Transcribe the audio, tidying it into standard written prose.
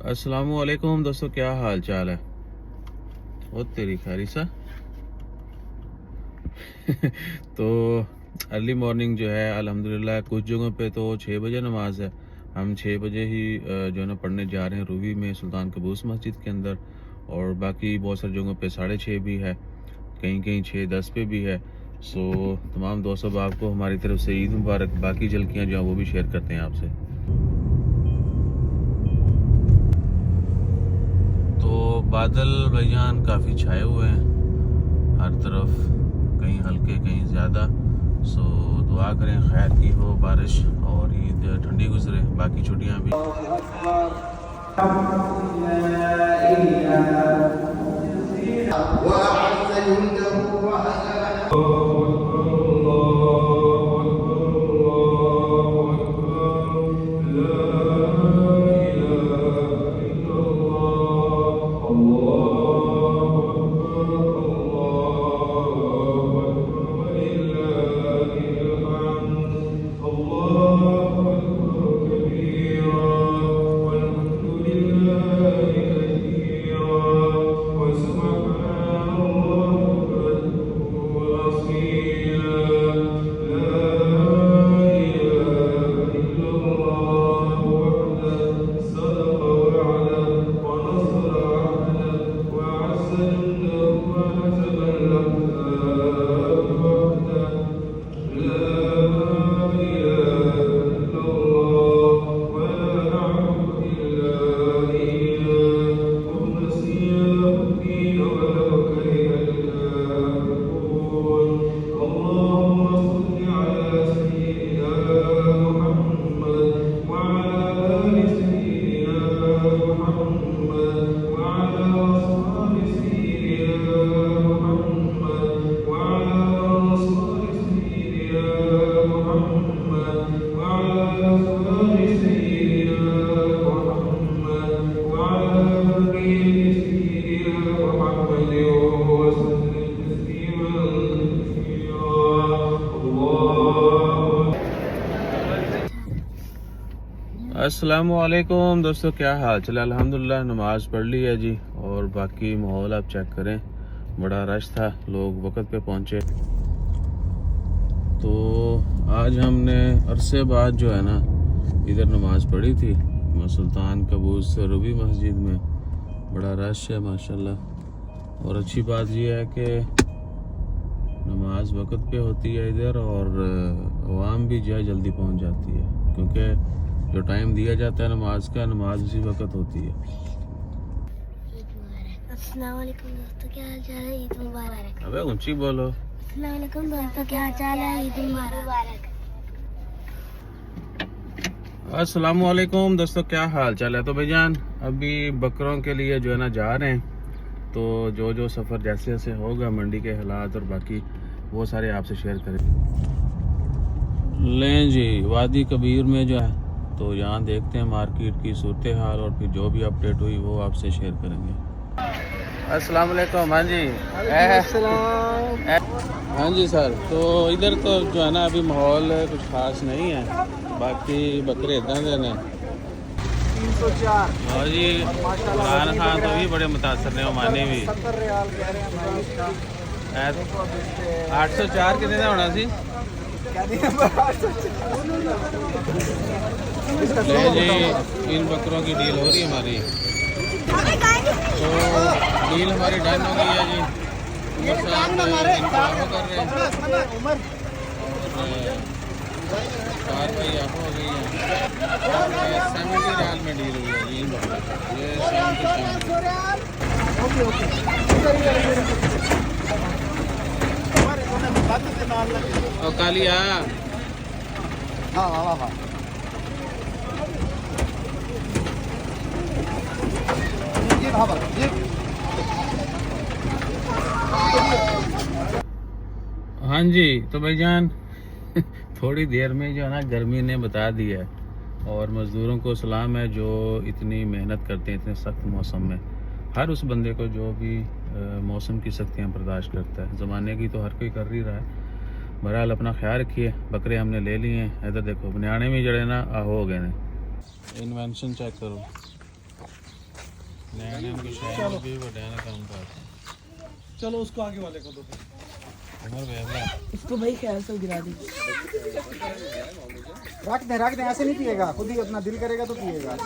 अस्सलामुअलैकुम दोस्तों, क्या हाल चाल है। वो तेरी खैरी सा तो अर्ली मॉर्निंग जो है अल्हम्दुलिल्लाह, कुछ जगहों पे तो 6 बजे नमाज है। हम 6 बजे ही जो है ना पढ़ने जा रहे हैं रूवी में सुल्तान कबूस मस्जिद के अंदर, और बाकी बहुत सारी जगहों पे 6:30 भी है, कहीं कहीं 6:10 पे भी है। सो तमाम दोस्तों, आपको हमारी तरफ से ईद मुबारक। बाकी झलकियाँ जो हैं वो भी शेयर करते हैं आपसे। तो बादल भाईजान काफ़ी छाए हुए हैं हर तरफ, कहीं हल्के कहीं ज़्यादा। सो दुआ करें खैर की हो बारिश और ईद ठंडी गुजरे, बाकी छुट्टियां भी। अस्सलामुअलैकुम दोस्तों, क्या हाल चल। अल्हम्दुलिल्लाह नमाज पढ़ ली है जी, और बाकी माहौल आप चेक करें, बड़ा रश था, लोग वक्त पे पहुंचे। तो आज हमने अरसे बाद जो है ना इधर नमाज पढ़ी थी सुल्तान कबूस रूवी मस्जिद में। बड़ा रश है माशाल्लाह, और अच्छी बात यह है कि नमाज वक्त पे होती है इधर, और अवाम भी जो है जल्दी पहुंच जाती है, क्योंकि जो टाइम दिया जाता है नमाज का, नमाज उसी वक्त होती है। अस्सलाम वालेकुम दोस्तों, क्या हाल चाल है। ईद मुबारक। अबे ऊंची बोलो। अस्सलाम वालेकुम दोस्तों, क्या हाल चाल है। ईद मुबारक। अस्सलामुअलैकुम दोस्तों, क्या हाल चाल है। तो भाईजान अभी बकरों के लिए जो है ना जा रहे हैं, तो जो सफ़र जैसे जैसे होगा, मंडी के हालात और बाकी वो सारे आपसे शेयर करें। लें जी, वादी कबीर में जो है तो यहाँ देखते हैं मार्केट की सूरत हाल, और फिर जो भी अपडेट हुई वो आपसे शेयर करेंगे। अस्सलाम वालेकुम। हाँ जी, हाँ जी सर। तो इधर तो जो है ना अभी माहौल कुछ खास नहीं है, बाकी बकरे इधर देने 304। हाँ जी, इमरान खान तो भी बड़े मुतासर ने, माने भी 804 कितने का होना सी। ले जी, इन बकरों की डील हो रही है हमारी, तो डील हमारी डन हो गई है जी। उमर साहब इंतजाम कर रहे हैं, 4 भाई आप हो गई है। 70 रियाल में डील हुई है जी इन बकरों की, ये 70 और कालिया। हाँ जी, तो भाईजान थोड़ी देर में जो है ना गर्मी ने बता दिया है, और मज़दूरों को सलाम है जो इतनी मेहनत करते हैं इतने सख्त मौसम में। हर उस बंदे को जो भी मौसम की सख्तियाँ बर्दाश्त करता है, ज़माने की तो हर कोई कर ही रहा है। बहरहाल अपना ख्याल रखिए। बकरे हमने ले लिए हैं, इधर देखो बनियाने में जड़े ना हो गए ने। इन्वेंशन चेक करो, नैने उनको शायद भी बड़ा ना काम कर चलो उसको आगे वाले को दो उमर बेबला इसको भाई ख्याल से गिरा दी। रख दे ऐसे नहीं पिएगा, खुद ही अपना दिल करेगा तो पिएगा।